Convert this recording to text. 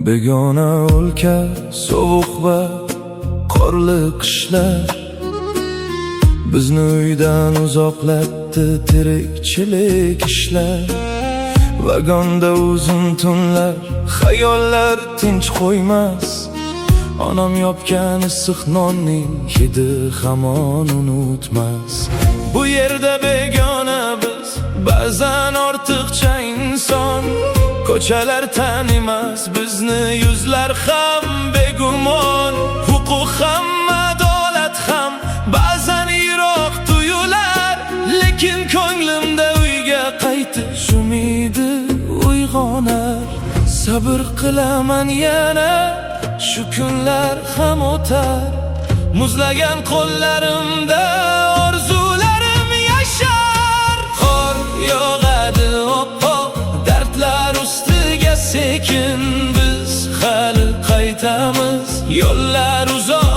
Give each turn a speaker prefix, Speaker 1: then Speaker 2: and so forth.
Speaker 1: begona o'lka, sovuq va qorli qishlar bizni uydan uzoqlatdi tirikchilik ishlar. Vagonda uzun tunlar, xayollar tinch qo'ymas. Onam yopgan issiq nonning hidi hamon unutmas. Bu yerda begona biz, ba'zan ortiqcha inson. Ko'chalar tanimas bizni, yuzlar ham begumon. Huquq ham adolat ham ba'zan yiroq tuyular, lekin ko'nglimda uyga qaytish umidi uyg'onar. Sabr qilaman yana, shu kunlar ham o'tar. Muzlagan qo'llarimda orzularim yashar. Qor yog'adi oppoq, dardlar ustiga sekin. Biz hali qaytamiz, yo'llar uzoq.